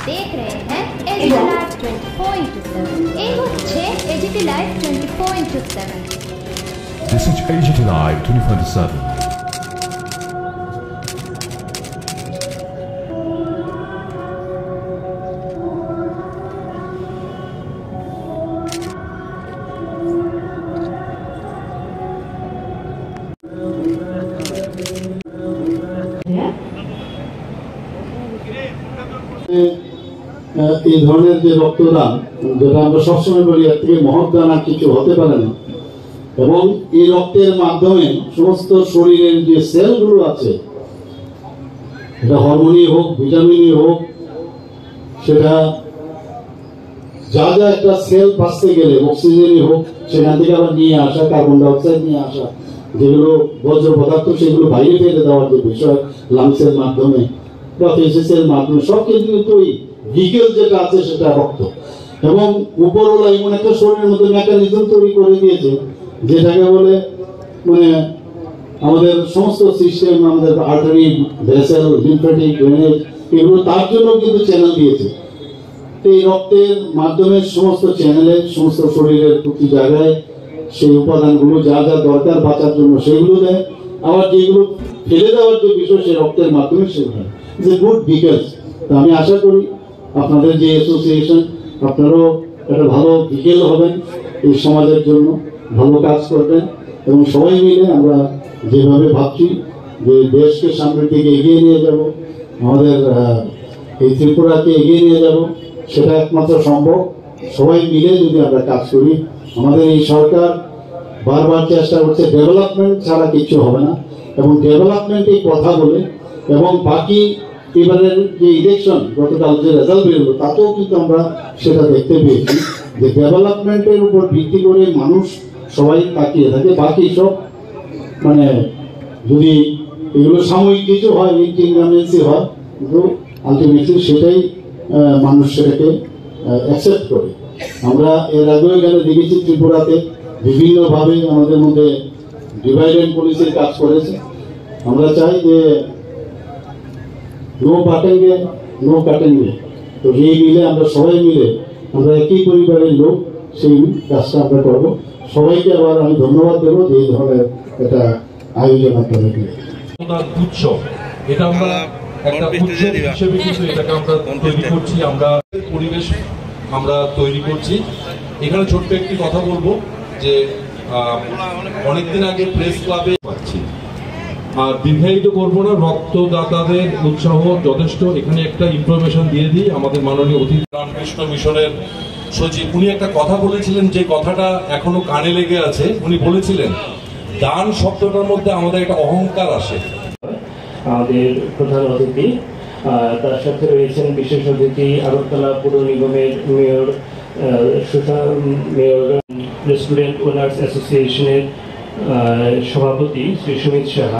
देख रहे हैं एजीटी लाइव 20.7 এই হচ্ছে AGT live 20.7 This is AGT Live 20.7. এই ধরনের যে রক্তদান, যেটা আমরা সবসময় বলি এর থেকে মহৎ দান আর কিছু হতে পারে না, এবং এই রক্তের মাধ্যমে সমস্ত শরীরের যে সেলগুলো আছে, সেটা হরমোনই হোক, ভিটামিনই হোক, সেটা যা যা একটা সেল বাঁচতে গেলে অক্সিজেনই হোক, সেখান থেকে আবার নিয়ে আসা, কার্বন ডাইঅক্সাইড নিয়ে আসা, যেগুলো বজ্র পদার্থ, সেগুলো বাইরে ফেলে দেওয়ার যে বিষয় লাংসের মাধ্যমে বা ফেসেসের মাধ্যমে, সব কিন্তু ওই ভিকেল যেটা আছে সেটা রক্ত। এবং উপরওয়ালা এমন একটা শরীরের মধ্যে মেকানিজম তৈরি করে দিয়েছে, যেটাকে বলে মানে আমাদের সমস্ত সিস্টেম, আমাদের আর্টারি, ভেসেল, লিম্ফ্যাটিক, ড্রেনেজ, এগুলো তার জন্য কিন্তু চ্যানেল দিয়েছে। এই রক্তের মাধ্যমে সমস্ত চ্যানেলে, সমস্ত শরীরের প্রতি জায়গায় সেই উপাদানগুলো যা যা দরকার বাঁচার জন্য সেগুলো দেয়, আবার যেগুলো ফেলে দেওয়ার যে বিষয় সে রক্তের মাধ্যমে সেগুলো যে গুড ভিকেলস। আমি আশা করি আপনাদের যে অ্যাসোসিয়েশন, আপনারাও একটা ভালো ভিকেল হবেন, এই সমাজের জন্য ভালো কাজ করবেন, এবং সবাই মিলে আমরা যেভাবে ভাবছি যে দেশকে সামনের দিকে এগিয়ে নিয়ে যাব, আমাদের এই ত্রিপুরাকে এগিয়ে নিয়ে যাব, সেটা একমাত্র সম্ভব সবাই মিলে যদি আমরা কাজ করি। আমাদের এই সরকার বারবার চেষ্টা করছে, ডেভেলপমেন্ট ছাড়া কিছু হবে না, এবং ডেভেলপমেন্টের কথা বলে, এবং বাকি এবারের যে ইলেকশন গতকাল যে রেজাল্ট বেরোলো তাতেও কিন্তু আমরা সেটা দেখতে পেয়েছি যে ডেভেলপমেন্টের উপর ভিত্তি করে মানুষ সবাই তাকিয়ে থাকে। বাকি সব মানে যদি এগুলো সাময়িক কিছু হয়, ইনকামেন্সি হয়, কিন্তু আলটিমেটলি সেটাই মানুষ সেটাকে অ্যাকসেপ্ট করে। আমরা এর আগেও এখানে দেখেছি ত্রিপুরাতে বিভিন্নভাবে আমাদের মধ্যে ডিভাইড অ্যান্ড পলিসির কাজ করেছে। আমরা চাই যে নো পাটেঙ্গে নো কাটেঙ্গে, তো এই মিলে আমরা সবাই মিলে, আমরা একই পরিবারের লোক, সেই কাজটা আমরা করবো। সবাইকে আবার আমি ধন্যবাদ দেবো যে এই ধরনের একটা আয়োজন আপনাদের উৎসব, এটা আমরা একটা উৎসব হিসেবে কিন্তু এটাকে আমরা তৈরি করছি, আমরা পরিবেশ আমরা তৈরি করছি। এখানে ছোট্ট একটি কথা বলবো যে অনেকদিন আগে প্রেস ক্লাবে পাচ্ছি, আর দীর্ঘায়িত করবো না, রক্তদাতাদের উৎসাহ যথেষ্ট। এখানে একটা ইনফরমেশন দিয়ে দিই, আমাদের মাননীয় অতিথি রামকৃষ্ণ মিশনের সচিব, উনি একটা কথা বলেছিলেন, যে কথাটা এখনো কানে লেগে আছে। উনি বলেছিলেন দান শব্দটার মধ্যে আমাদের একটা অহংকার আসে। আমাদের প্রধান অতিথি, তার সাথে রয়েছেন বিশেষ অতিথি আগরতলা পৌর নিগমের মেয়র, মেয়র রেস্টুরেন্ট ওনার্স অ্যাসোসিয়েশনের সভাপতি শ্রী সুমিত সাহা।